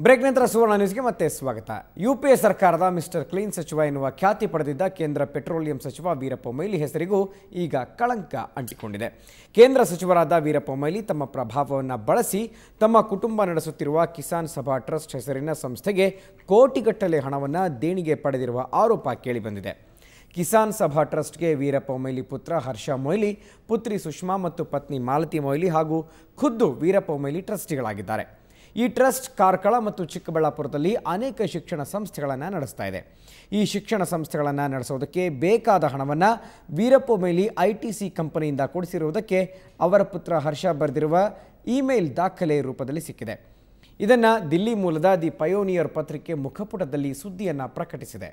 Break ನಂತರ ಸುವರ್ಣ ನ್ಯೂಸ್ಗೆ ಮತ್ತೆ ಸ್ವಾಗತ. ಯುಪಿಎ ಸರ್ಕಾರದ ಮಿಸ್ಟರ್ ಕ್ಲೀನ್ ಸಚಿವ ಎನ್ನುವ ಖ್ಯಾತಿ ಪಡೆದಿದ್ದ ಕೇಂದ್ರ ಪೆಟ್ರೋಲಿಯಂ ಸಚಿವ ವೀರಪ್ಪ ಮೊಯ್ಲಿ ಹೆಸರಿಗೂ ಈಗ ಕಳಂಕ ಅಂಟಿಕೊಂಡಿದೆ. ಕೇಂದ್ರ ಸಚಿವರಾದ ವೀರಪ್ಪ ಮೊಯ್ಲಿ ತಮ್ಮ ಪ್ರಭಾವವನ್ನು ಬಳಸಿ ತಮ್ಮ ಕುಟುಂಬ ನಡೆಸುತ್ತಿರುವ ಕಿಸಾನ್ ಸಭಾ ಟ್ರಸ್ಟ್ ಹೆಸರಿನ ಸಂಸ್ಥೆಗೆ ಕೋಟಿಗಟ್ಟಲೆ ಹಣವನ್ನು ದೇಣಿಗೆ ಪಡೆದಿರುವ ಆರೋಪ ಕೇಳಿಬಂದಿದೆ. ಕಿಸಾನ್ ಸಭಾ ಟ್ರಸ್ಟ್ಗೆ ವೀರಪ್ಪ ಮೊಯ್ಲಿ ಪುತ್ರ ಹರ್ಷ ಮೊಯ್ಲಿ, ಪುತ್ರಿ ಸುಷ್ಮಾ ಮತ್ತು ಪತ್ನಿ ಮಾಲತಿ ಮೊಯ್ಲಿ ಹಾಗೂ ಖುದ್ದು ವೀರಪ್ಪ ಮೊಯ್ಲಿ ಟ್ರಸ್ಟಿಗಳಾಗಿದ್ದಾರೆ. ಈ ಟ್ರಸ್ಟ್ ಕಾರ್ಕಳ ಮತ್ತು ಚಿಕ್ಕಬಳ್ಳಾಪುರದಲ್ಲಿ ಅನೇಕ ಶಿಕ್ಷಣ ಸಂಸ್ಥೆಗಳನ್ನು ನಡೆಸ್ತಾ ಇದೆ. ಈ ಶಿಕ್ಷಣ ಸಂಸ್ಥೆಗಳನ್ನು ನಡೆಸೋದಕ್ಕೆ ಬೇಕಾದ ಹಣವನ್ನು ವೀರಪ್ಪ ಮೊಯ್ಲಿ ಐಟಿಸಿ ಕಂಪನಿಯಿಂದ ಕೊಡಿಸಿರುವುದಕ್ಕೆ ಅವರ ಪುತ್ರ ಹರ್ಷ ಬರೆದಿರುವ ಇಮೇಲ್ ದಾಖಲೆ ರೂಪದಲ್ಲಿ ಸಿಕ್ಕಿದೆ. ಇದನ್ನು ದಿಲ್ಲಿ ಮೂಲದ ದಿ ಪಯೋನಿಯರ್ ಪತ್ರಿಕೆ ಮುಖಪುಟದಲ್ಲಿ ಸುದ್ದಿಯನ್ನು ಪ್ರಕಟಿಸಿದೆ.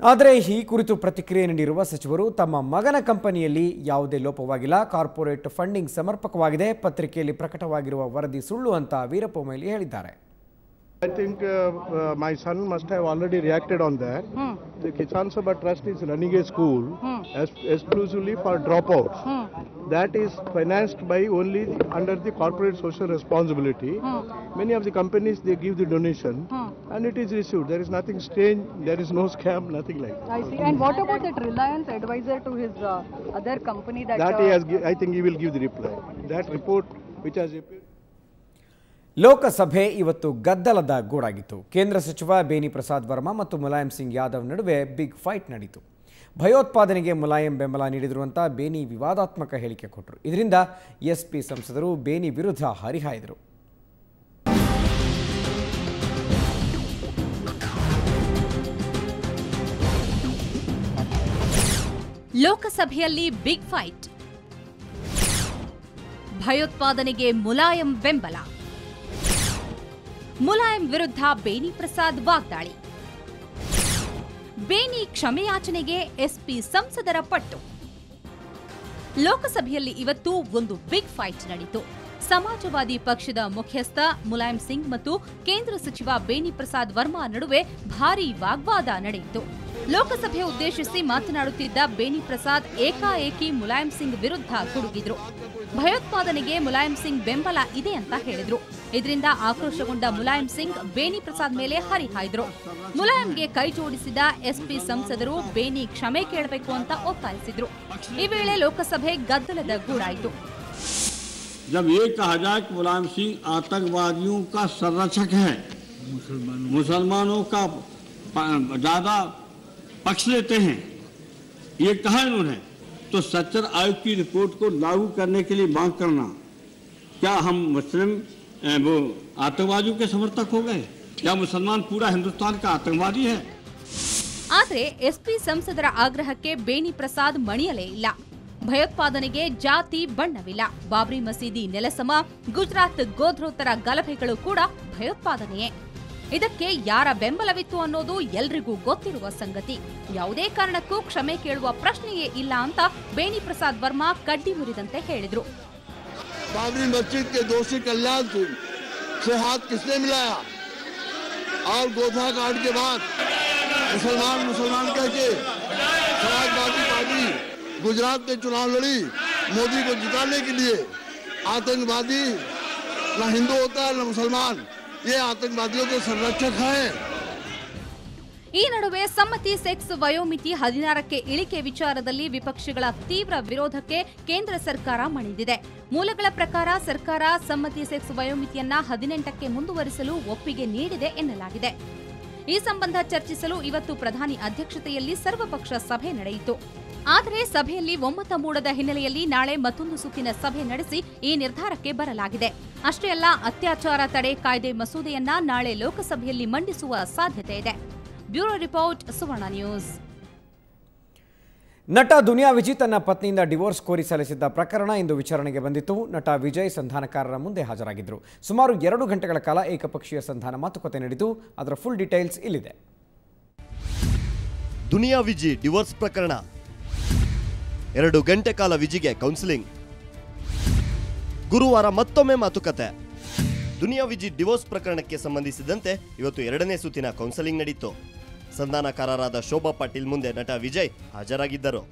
ಆದರೆ ಈ ಕುರಿತು ಪ್ರತಿಕ್ರಿಯೆ ನೀಡಿರುವ ಸಚಿವರು ತಮ್ಮ ಮಗನ ಕಂಪನಿಯಲ್ಲಿ ಯಾವುದೇ ಲೋಪವಾಗಿಲ್ಲ, ಕಾರ್ಪೊರೇಟ್ ಫಂಡಿಂಗ್ ಸಮರ್ಪಕವಾಗಿದೆ, ಪತ್ರಿಕೆಯಲ್ಲಿ ಪ್ರಕಟವಾಗಿರುವ ವರದಿ ಸುಳ್ಳು ಅಂತ ವೀರಪ್ಪ ಮೊಯ್ಲಿ ಹೇಳಿದ್ದಾರೆ. I think my son must have already reacted on that. The Kisan Sabha Trust is running a school exclusively for dropouts. That is financed by only under the corporate social responsibility. Many of the companies, they give the donation and it is received. There is nothing strange, there is no scam, nothing like that. I see. And what about that Reliance advisor to his other company that he has, I think he will give the reply. That report which has appeared. ಲೋಕಸಭೆ ಇವತ್ತು ಗದ್ದಲದ ಗೂಡಾಗಿತ್ತು. ಕೇಂದ್ರ ಸಚಿವ ಬೇನಿ ಪ್ರಸಾದ್ ವರ್ಮಾ ಮತ್ತು ಮುಲಾಯಂ ಸಿಂಗ್ ಯಾದವ್ ನಡುವೆ big fight ನಡೆಯಿತು. ಭಯೋತ್ಪಾದನೆಗೆ ಮುಲಾಯಂ ಬೆಂಬಲ ನೀಡಿದರು ಅಂತ ಬೇನಿ ವಿವಾದಾತ್ಮಕ ಹೇಳಿಕೆ ಕೊಟ್ಟರು. ಇದರಿಂದ ಎಸ್ಪಿ ಸಂಸದರು ಬೇನಿ ವಿರುದ್ಧ ಹರಿಹಾಯ್ದರು. ಲೋಕಸಭೆಯಲ್ಲಿ ಬಿಗ್ ಫೈಟ್, ಭಯೋತ್ಪಾದನೆಗೆ ಮುಲಾಯಂ ಬೆಂಬಲ, ಮುಲಾಯಂ ವಿರುದ್ಧ ಬೇನಿ ಪ್ರಸಾದ್ ವಾಗ್ದಾಳಿ, ಬೇನಿ ಕ್ಷಮೆಯಾಚನೆಗೆ ಎಸ್ಪಿ ಸಂಸದರ ಪಟ್ಟು. ಲೋಕಸಭೆಯಲ್ಲಿ ಇವತ್ತು ಒಂದು ಬಿಗ್ ಫೈಟ್ ನಡೆಯಿತು. ಸಮಾಜವಾದಿ ಪಕ್ಷದ ಮುಖ್ಯಸ್ಥ ಮುಲಾಯಂ ಸಿಂಗ್ ಮತ್ತು ಕೇಂದ್ರ ಸಚಿವ ಬೇನಿ ಪ್ರಸಾದ್ ವರ್ಮಾ ನಡುವೆ ಭಾರೀ ವಾಗ್ವಾದ ನಡೆಯಿತು. ಲೋಕಸಭೆ ಉದ್ದೇಶಿಸಿ ಮಾತನಾಡುತ್ತಿದ್ದ ಬೇನಿ ಪ್ರಸಾದ್ ಏಕಾಏಕಿ ಮುಲಾಯಂ ಸಿಂಗ್ ವಿರುದ್ಧ ಗುಡುಗಿದ್ರು. ಭಯೋತ್ಪಾದನೆಗೆ ಮುಲಾಯಂ ಸಿಂಗ್ ಬೆಂಬಲ ಇದೆ ಅಂತ ಹೇಳಿದ್ರು. ಇದರಿಂದ ಆಕ್ರೋಶಗೊಂಡ ಮುಲಾಯಂ ಸಿಂಗ್ ಬೇನಿ ಪ್ರಸಾದ್ ಮೇಲೆ ಹರಿಹಾಯ್ದ್ರು. ಮುಲಾಯಂಗೆ ಕೈ ಜೋಡಿಸಿದ ಎಸ್ಪಿ ಸಂಸದರು ಬೇನಿ ಕ್ಷಮೆ ಕೇಳಬೇಕು ಅಂತ ಒತ್ತಾಯಿಸಿದ್ರು. ಈ ವೇಳೆ ಲೋಕಸಭೆ ಗದ್ದಲದ ಗೂಡಾಯಿತು. जब ये कहा जाए कि मुलायम सिंह आतंकवादियों का संरक्षक है, मुसलमानों का ज्यादा पक्ष लेते हैं, ये कहा इन्होंने, तो सच्चर आयोग की रिपोर्ट को लागू करने के लिए मांग करना, क्या हम मुस्लिम वो आतंकवादियों के समर्थक हो गए? क्या मुसलमान पूरा हिंदुस्तान का आतंकवादी है? ಆದರೆ ಎಸ್ಪಿ ಸಂಸದರ ಆಗ್ರಹಕ್ಕೆ ಬೇನಿ ಪ್ರಸಾದ್ ಮಣಿಯಲೇ ಇಲ್ಲ. ಭಯೋತ್ಪಾದನೆಗೆ ಜಾತಿ ಬಣ್ಣವಿಲ್ಲ, ಬಾಬ್ರಿ ಮಸೀದಿ ನೆಲಸಮ, ಗುಜರಾತ್ ಗೋಧ್ರೋತ್ತರ ಗಲಭೆಗಳು ಕೂಡ ಭಯೋತ್ಪಾದನೆಯೇ. ಇದಕ್ಕೆ ಯಾರ ಬೆಂಬಲವಿತ್ತು ಅನ್ನೋದು ಎಲ್ರಿಗೂ ಗೊತ್ತಿರುವ ಸಂಗತಿ. ಯಾವುದೇ ಕಾರಣಕ್ಕೂ ಕ್ಷಮೆ ಕೇಳುವ ಪ್ರಶ್ನೆಯೇ ಇಲ್ಲ ಅಂತ ಬೇನಿ ಪ್ರಸಾದ್ ವರ್ಮಾ ಕಡ್ಡಿ ಮುರಿದಂತೆ ಹೇಳಿದ್ರು. बाबरी मस्जिद के दोषी कल्याण सिंह से हाथ किसने मिलाया? और गोधा कांड के बाद मुसलमान कह के समाजवादी पार्टी गुजरात में चुनाव लड़ी मोदी को जिताने के लिए. आतंकवादी न हिंदू होता है न मुसलमान, ये आतंकवादियों के संरक्षक हैं. ಈ ನಡುವೆ ಸಮ್ಮತಿ ಸೆಕ್ಸ್ ವಯೋಮಿತಿ 16ಕ್ಕೆ ಇಳಿಕೆ ವಿಚಾರದಲ್ಲಿ ವಿಪಕ್ಷಗಳ ತೀವ್ರ ವಿರೋಧಕ್ಕೆ ಕೇಂದ್ರ ಸರ್ಕಾರ ಮಣಿದಿದೆ. ಮೂಲಗಳ ಪ್ರಕಾರ ಸರ್ಕಾರ ಸಮ್ಮತಿ ಸೆಕ್ಸ್ ವಯೋಮಿತಿಯನ್ನ 18ಕ್ಕೆ ಮುಂದುವರಿಸಲು ಒಪ್ಪಿಗೆ ನೀಡಿದೆ ಎನ್ನಲಾಗಿದೆ. ಈ ಸಂಬಂಧ ಚರ್ಚಿಸಲು ಇವತ್ತು ಪ್ರಧಾನಿ ಅಧ್ಯಕ್ಷತೆಯಲ್ಲಿ ಸರ್ವಪಕ್ಷ ಸಭೆ ನಡೆಯಿತು. ಆದರೆ ಸಭೆಯಲ್ಲಿ ಒಮ್ಮತ ಮೂಡದ ಹಿನ್ನೆಲೆಯಲ್ಲಿ ನಾಳೆ ಮತ್ತೊಂದು ಸುತ್ತಿನ ಸಭೆ ನಡೆಸಿ ಈ ನಿರ್ಧಾರಕ್ಕೆ ಬರಲಾಗಿದೆ. ಅಷ್ಟೇ ಅಲ್ಲ, ಅತ್ಯಾಚಾರ ತಡೆ ಕಾಯ್ದೆ ಮಸೂದೆಯನ್ನ ನಾಳೆ ಲೋಕಸಭೆಯಲ್ಲಿ ಮಂಡಿಸುವ ಸಾಧ್ಯತೆ ಇದೆ. ಬ್ಯೂರೋ ರಿಪೋರ್ಟ್, ಸುವರ್ಣ ನ್ಯೂಸ್. ನಟ ದುನಿಯಾ ವಿಜಯ್ ತನ್ನ ಪತ್ನಿಯಿಂದ ಡಿವೋರ್ಸ್ ಕೋರಿ ಸಲ್ಲಿಸಿದ್ದ ಪ್ರಕರಣ ಇಂದು ವಿಚಾರಣೆಗೆ ಬಂದಿತ್ತು. ನಟ ವಿಜಯ್ ಸಂಧಾನಕಾರರ ಮುಂದೆ ಹಾಜರಾಗಿದ್ದರು. ಸುಮಾರು 2 ಗಂಟೆಗಳ ಕಾಲ ಏಕಪಕ್ಷೀಯ ಸಂಧಾನ ಮಾತುಕತೆ ನಡೆಯಿತು. ಅದರ ಫುಲ್ ಡೀಟೇಲ್ಸ್ ಇಲ್ಲಿದೆ. ದುನಿಯಾ ವಿಜಯ್ ಡಿವೋರ್ಸ್ ಪ್ರಕರಣ 2 ಗಂಟೆ ಕಾಲ ವಿಜಿಗೆ ಕೌನ್ಸಿಲಿಂಗ್. ಗುರುವಾರ ಮತ್ತೊಮ್ಮೆ ಮಾತುಕತೆ. ದುನಿಯಾ ವಿಜಯ್ ಡಿವೋರ್ಸ್ ಪ್ರಕರಣಕ್ಕೆ ಸಂಬಂಧಿಸಿದಂತೆ ಇವತ್ತು 2ನೇ ಸುತ್ತಿನ ಕೌನ್ಸಿಲಿಂಗ್ ನಡೆಯಿತು. ಸಂಧಾನಕಾರರಾದ ಶೋಭಾ ಪಾಟೀಲ್ ಮುಂದೆ ನಟ ವಿಜಯ್ ಹಾಜರಾಗಿದ್ದರು.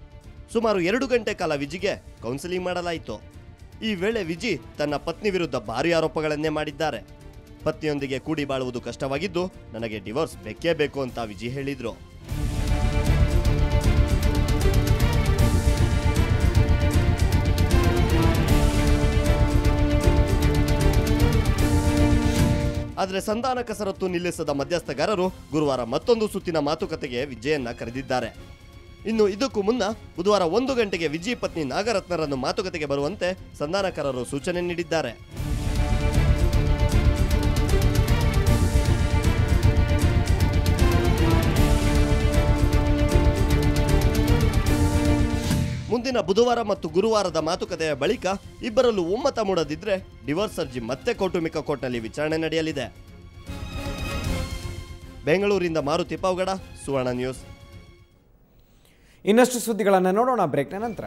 ಸುಮಾರು 2 ಗಂಟೆ ಕಾಲ ವಿಜಿಗೆ ಕೌನ್ಸಿಲಿಂಗ್ ಮಾಡಲಾಯಿತು. ಈ ವೇಳೆ ವಿಜಿ ತನ್ನ ಪತ್ನಿ ವಿರುದ್ಧ ಭಾರೀ ಆರೋಪಗಳನ್ನೇ ಮಾಡಿದ್ದಾರೆ. ಪತ್ನಿಯೊಂದಿಗೆ ಕೂಡಿ ಬಾಳುವುದು ಕಷ್ಟವಾಗಿದ್ದು ನನಗೆ ಡಿವೋರ್ಸ್ ಬೇಕೇ ಬೇಕು ಅಂತ ವಿಜಿ ಹೇಳಿದ್ರು. ಆದರೆ ಸಂಧಾನ ಕಸರತ್ತು ನಿಲ್ಲಿಸದ ಮಧ್ಯಸ್ಥಗಾರರು ಗುರುವಾರ ಮತ್ತೊಂದು ಸುತ್ತಿನ ಮಾತುಕತೆಗೆ ವಿಜಯನ್ನ ಕರೆದಿದ್ದಾರೆ. ಇನ್ನು ಇದಕ್ಕೂ ಮುನ್ನ ಬುಧವಾರ 1 ಗಂಟೆಗೆ ವಿಜಯ್ ಪತ್ನಿ ನಾಗರತ್ನರನ್ನು ಮಾತುಕತೆಗೆ ಬರುವಂತೆ ಸಂಧಾನಕಾರರು ಸೂಚನೆ ನೀಡಿದ್ದಾರೆ. ಮುಂದಿನ ಬುಧವಾರ ಮತ್ತು ಗುರುವಾರದ ಮಾತುಕತೆಯ ಬಳಿಕ ಇಬ್ಬರಲ್ಲೂ ಒಮ್ಮತ ಮೂಡದಿದ್ರೆ ಡಿವೋರ್ಸ್ ಅರ್ಜಿ ಮತ್ತೆ ಕೌಟುಂಬಿಕ ಕೋರ್ಟ್ನಲ್ಲಿ ವಿಚಾರಣೆ ನಡೆಯಲಿದೆ. ಬೆಂಗಳೂರಿನಿಂದ ಮಾರುತಿ ಪಾವಗಡ, ಸುವರ್ಣ ನ್ಯೂಸ್. ಇನ್ನಷ್ಟು ಸುದ್ದಿಗಳನ್ನು ನೋಡೋಣ ಬ್ರೇಕ್ನ ನಂತರ.